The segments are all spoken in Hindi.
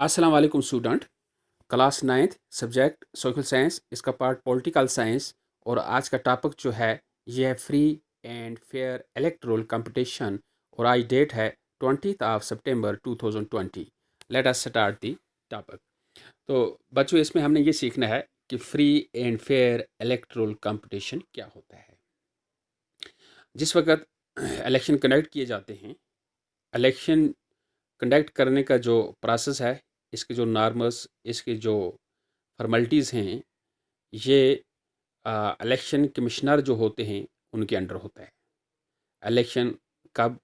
अस्सलाम वालेकुम student. Class ninth subject social science, इसका पार्ट पॉलिटिकल साइंस। और आज का टॉपिक जो है ये है free and fair electoral competition. और आज डेट है 20 सितंबर 2020। Let us start the topic. तो बच्चों, इसमें हमने ये सीखना है कि free and fair electoral competition क्या होता है। जिस वक्त इलेक्शन कंडक्ट किए जाते हैं, इलेक्शन कंडक्ट करने का जो प्रोसेस है, इसके जो नॉर्म्स, इसके जो फॉर्मेलिटीज़ हैं, ये इलेक्शन कमिश्नर जो होते हैं उनके अंडर होता है। इलेक्शन कब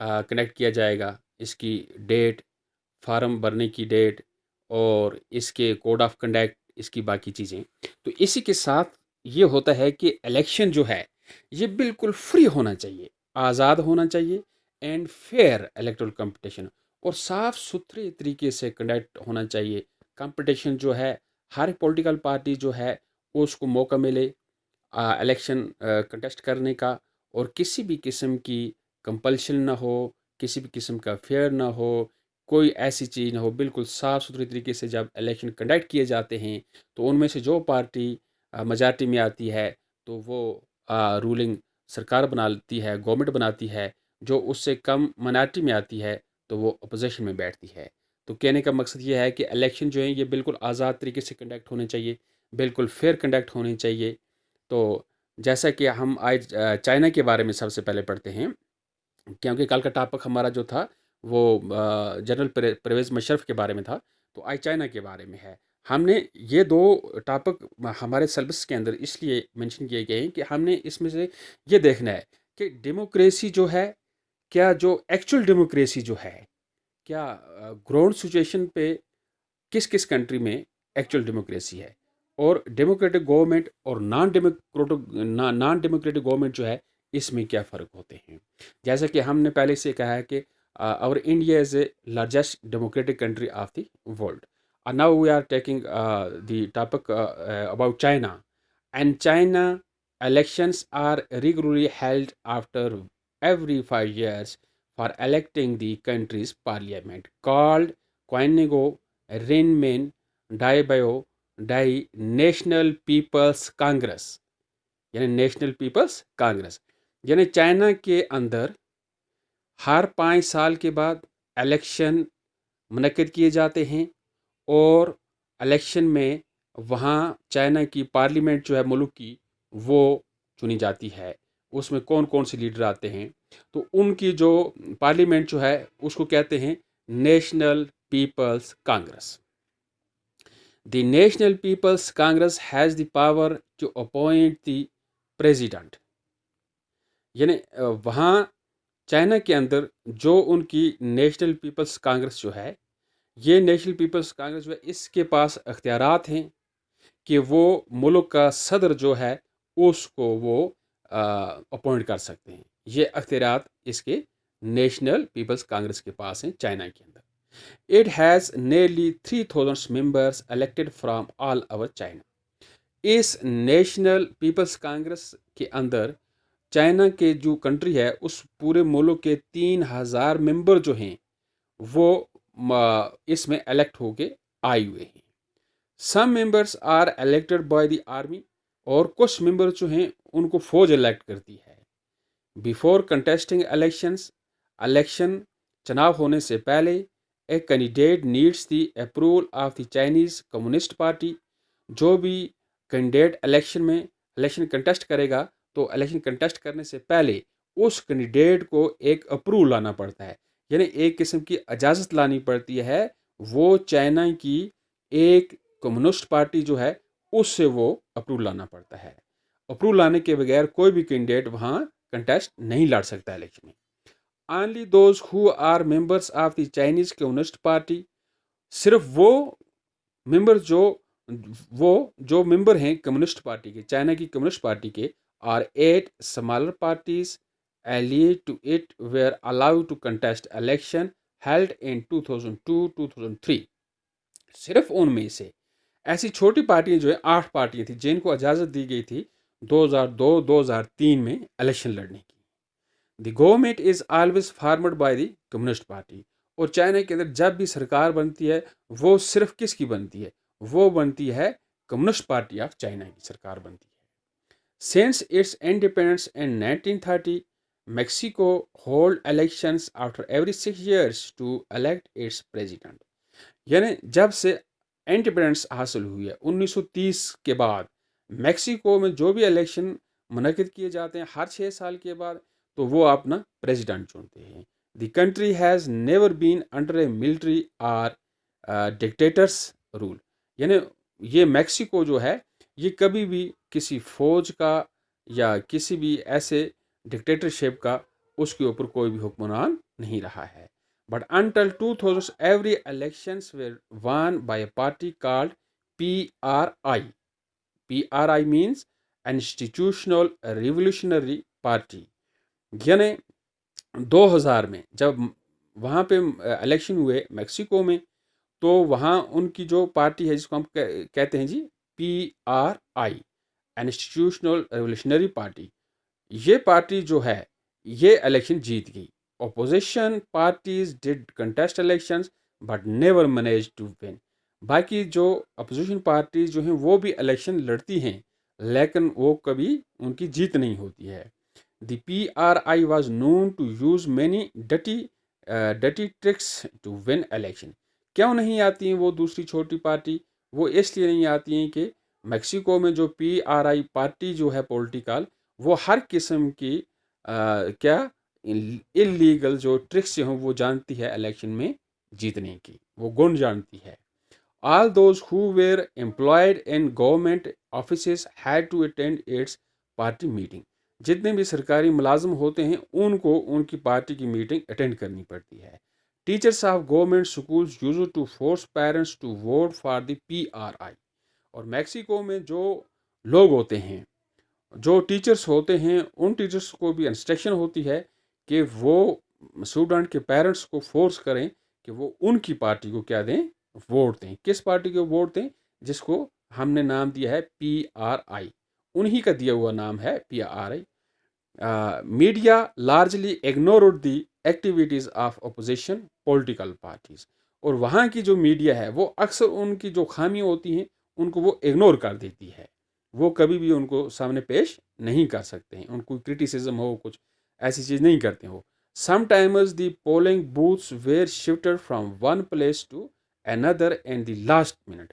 कंडक्ट किया जाएगा, इसकी डेट, फार्म भरने की डेट और इसके कोड ऑफ कंडक्ट, इसकी बाकी चीज़ें। तो इसी के साथ ये होता है कि इलेक्शन जो है ये बिल्कुल फ्री होना चाहिए, आज़ाद होना चाहिए एंड फेयर इलेक्टोरल कंपटीशन, और साफ़ सुथरे तरीके से कंडक्ट होना चाहिए। कंपटीशन जो है, हर पॉलिटिकल पार्टी जो है उसको मौका मिले इलेक्शन कंटेस्ट करने का, और किसी भी किस्म की कंपल्शन ना हो, किसी भी किस्म का फेयर ना हो, कोई ऐसी चीज़ ना हो। बिल्कुल साफ़ सुथरे तरीके से जब इलेक्शन कंडक्ट किए जाते हैं तो उनमें से जो पार्टी मेजॉरिटी में आती है तो वो रूलिंग सरकार बनाती है, गवर्नमेंट बनाती है। जो उससे कम माइनॉरिटी में आती है तो वो अपोजिशन में बैठती है। तो कहने का मकसद ये है कि इलेक्शन जो है ये बिल्कुल आज़ाद तरीके से कंडक्ट होने चाहिए, बिल्कुल फेयर कंडक्ट होने चाहिए। तो जैसा कि हम आज चाइना के बारे में सबसे पहले पढ़ते हैं, क्योंकि कल का टॉपिक हमारा जो था वो जनरल परवेज़ मुशर्रफ के बारे में था। तो आज चाइना के बारे में है। हमने ये दो टॉपिक हमारे सिलेबस के अंदर इसलिए मेंशन किए गए हैं कि हमने इसमें से ये देखना है कि डेमोक्रेसी जो है, क्या जो एक्चुअल डेमोक्रेसी जो है, क्या ग्राउंड सिचुएशन पे किस किस कंट्री में एक्चुअल डेमोक्रेसी है, और डेमोक्रेटिक गवर्नमेंट और नॉन डेमोक्रेटिक गवर्नमेंट जो है इसमें क्या फ़र्क होते हैं। जैसा कि हमने पहले से कहा है कि our India is the largest democratic country of the world. And now we are taking the topic about China. And China elections are regularly held after every 5 years for electing the country's parliament, called Quannego Renmin Daibao Dai national people's congress, यानी नेशनल पीपल्स कांग्रेस। यानी चाइना के अंदर हर 5 साल के बाद इलेक्शन मुनक्किद किए जाते हैं, और इलेक्शन में वहाँ चाइना की पार्लियामेंट जो है मुल्क की, वो चुनी जाती है। उसमें कौन कौन से लीडर आते हैं, तो उनकी जो पार्लियामेंट जो है उसको कहते हैं national people's congress. The National People's Congress has the power to appoint the president। यानी वहाँ चाइना के अंदर जो उनकी नेशनल पीपल्स कांग्रेस जो है, ये नेशनल पीपल्स कांग्रेस जो है इसके पास अख्तियारात हैं कि वो मुल्क का सदर जो है उसको वो अपॉइंट कर सकते हैं। ये अख्तियारात इसके नेशनल पीपल्स कांग्रेस के पास हैं चाइना के अंदर। It has nearly 3000 members elected from all over China। इस नेशनल पीपल्स कांग्रेस के अंदर चाइना के जो कंट्री है उस पूरे मुल्क के 3000 मेंबर जो हैं वो इसमें इलेक्ट होके आए हुए हैं। Some members are elected by the army, और कुछ मेंबर जो हैं उनको फौज इलेक्ट करती है। बिफोर कंटेस्टिंग इलेक्शंस, इलेक्शन चुनाव होने से पहले, a candidate needs the approval of the Chinese communist party. जो भी कैंडिडेट इलेक्शन कंटेस्ट करेगा तो इलेक्शन कंटेस्ट करने से पहले उस कैंडिडेट को एक अप्रूवल लाना पड़ता है, यानी एक किस्म की इजाज़त लानी पड़ती है। वो चाइना की एक कम्युनिस्ट पार्टी जो है उससे वो अप्रूवल लाना पड़ता है। अप्रूवल लाने के बगैर कोई भी कैंडिडेट वहाँ कंटेस्ट नहीं लड़ सकता इलेक्शन में। Only those who are members of the Chinese communist party, सिर्फ वो मेंबर हैं कम्युनिस्ट पार्टी के, चाइना की कम्युनिस्ट पार्टी के, और 8 smaller parties allied to it were allowed to contest election held in 2002-2003। सिर्फ उनमें से ऐसी छोटी पार्टियां जो है 8 पार्टियां थी जिनको इजाज़त दी गई थी 2002-2003 में इलेक्शन लड़ने की। The government is always formed by the communist party, और चाइना के अंदर जब भी सरकार बनती है वो सिर्फ किसकी बनती है, वो बनती है कम्युनिस्ट पार्टी ऑफ चाइना की सरकार बनती है। Since its independence in 1930, Mexico hold elections after every 6 years to elect its president। यानी जब से इंडिपेंडेंस हासिल हुई है 1930 के बाद, मेक्सिको में जो भी इलेक्शन मुनक़िद किए जाते हैं हर 6 साल के बाद, तो वो अपना प्रेसिडेंट चुनते हैं। The country has never been under a military or dictators rule. यानी ये मेक्सिको जो है ये कभी भी किसी फौज का या किसी भी ऐसे डिक्टेटरशिप का उसके ऊपर कोई भी हुक्मरान नहीं रहा है। But until 2000, every elections were won by a party called PRI. PRI means Institutional Revolutionary Party। यानी 2000 में जब वहाँ पे इलेक्शन हुए मेक्सिको में, तो वहाँ उनकी जो पार्टी है जिसको हम कहते हैं जी PRI, इंस्टीट्यूशनल रेवोल्यूशनरी पार्टी, ये पार्टी जो है ये इलेक्शन जीत गई। Opposition parties did contest elections but never managed to win। बाकी जो अपोजिशन पार्टीज जो हैं वो भी इलेक्शन लड़ती हैं लेकिन वो कभी उनकी जीत नहीं होती है। The PRI was known to use many dirty tricks to win election। क्यों नहीं आती हैं वो दूसरी छोटी पार्टी? वो इसलिए नहीं आती हैं कि मेक्सिको में जो PRI पार्टी जो है पॉलिटिकल, वो हर किस्म की क्या इलीगल जो ट्रिक्स हैं वो जानती है इलेक्शन में जीतने की, वो गुण जानती है। All those who were employed in government offices had to attend its party meeting। जितने भी सरकारी मुलाजिम होते हैं उनको उनकी पार्टी की मीटिंग अटेंड करनी पड़ती है। Teachers of government schools used to force parents to vote for the PRI। और मैक्सिको में जो लोग होते हैं, जो टीचर्स होते हैं, उन टीचर्स को भी इंस्ट्रक्शन होती है कि वो स्टूडेंट के पेरेंट्स को फोर्स करें कि वो उनकी पार्टी को क्या दें, वोट दें। किस पार्टी को वोट दें? जिसको हमने नाम दिया है PRI, उन्हीं का दिया हुआ नाम है PRI। Media largely ignored the activities of opposition political parties. और वहाँ की जो मीडिया है वो अक्सर उनकी जो खामियाँ होती हैं उनको वो इग्नोर कर देती है, वो कभी भी उनको सामने पेश नहीं कर सकते हैं, उनको क्रिटिसिज्म हो कुछ ऐसी चीज़ नहीं करते हो। Sometimes the polling booths were shifted from one place to another in the last minute.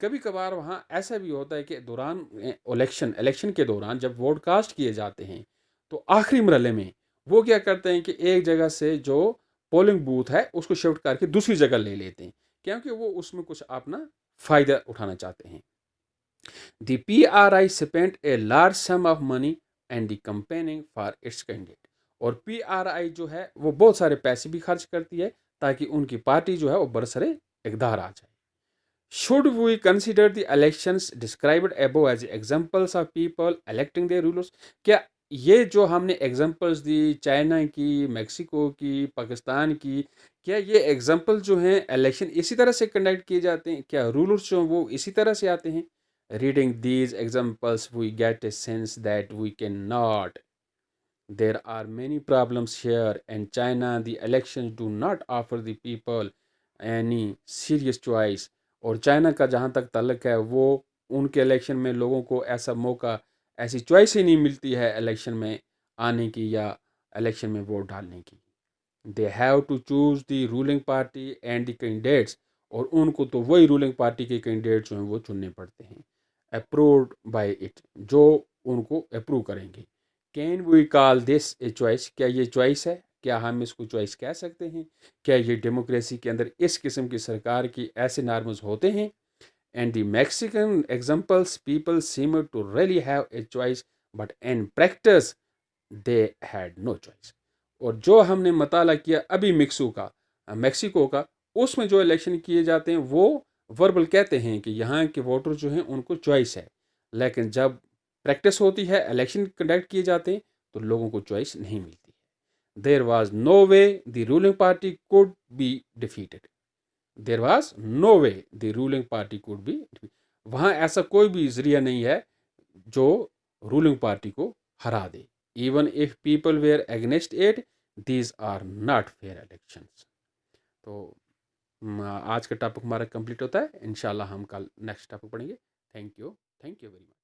कभी कभार वहाँ ऐसा भी होता है कि दौरान इलेक्शन के दौरान जब वोट कास्ट किए जाते हैं तो आखिरी मरहले में वो क्या करते हैं कि एक जगह से जो पोलिंग बूथ है उसको शिफ्ट करके दूसरी जगह ले लेते हैं, क्योंकि वो उसमें कुछ अपना फ़ायदा उठाना चाहते हैं। The PRI spent a large sum of money and the campaigning for its candidate। और PRI जो है वो बहुत सारे पैसे भी खर्च करती है ताकि उनकी पार्टी जो है वो बरसरे इक़्तिदार आ जाए। Should we consider the elections described above as examples of people electing their rulers? क्या ये जो हमने एग्जांपल्स दी चाइना की, मेक्सिको की, पाकिस्तान की, क्या ये एग्जांपल जो हैं इलेक्शन इसी तरह से कंडक्ट किए जाते हैं? क्या रूलर्स जो वो इसी तरह से आते हैं? Reading these examples, we get a sense that we cannot। There are many problems here. In China, the elections do not offer the people any serious choice। और चाइना का जहाँ तक ताल्लुक है वो उनके इलेक्शन में लोगों को ऐसा मौका, ऐसी चॉइस ही नहीं मिलती है इलेक्शन में आने की या इलेक्शन में वोट डालने की। They have to choose the ruling party and the candidates. और उनको तो वही रूलिंग पार्टी के कैंडिडेट जो हैं वो चुनने पड़ते हैं, अप्रूव्ड बाय इट, जो उनको अप्रूव करेंगे। Can we call this a choice? क्या ये चॉइस है? क्या हम इसको चॉइस कह सकते हैं? क्या ये डेमोक्रेसी के अंदर इस किस्म की सरकार की ऐसे नॉर्म्स होते हैं? And the Mexican examples people seem to really have a choice but in practice they had no choice. और जो हमने मताला किया अभी मैक्सिको का, उसमें जो इलेक्शन किए जाते हैं वो वर्बल कहते हैं कि यहाँ के वोटर जो हैं उनको चॉइस है, लेकिन जब प्रैक्टिस होती है, इलेक्शन कंडक्ट किए जाते हैं तो लोगों को चॉइस नहीं मिलती है। There was no way the ruling party could be defeated. There was no way the ruling party could be. वहाँ ऐसा कोई भी जरिया नहीं है जो रूलिंग पार्टी को हरा दे। Even if people were against it, these are not fair elections. तो आज का टॉपिक हमारा कंप्लीट होता है। इंशाल्लाह हम कल नेक्स्ट टॉपिक पढ़ेंगे। Thank you very much.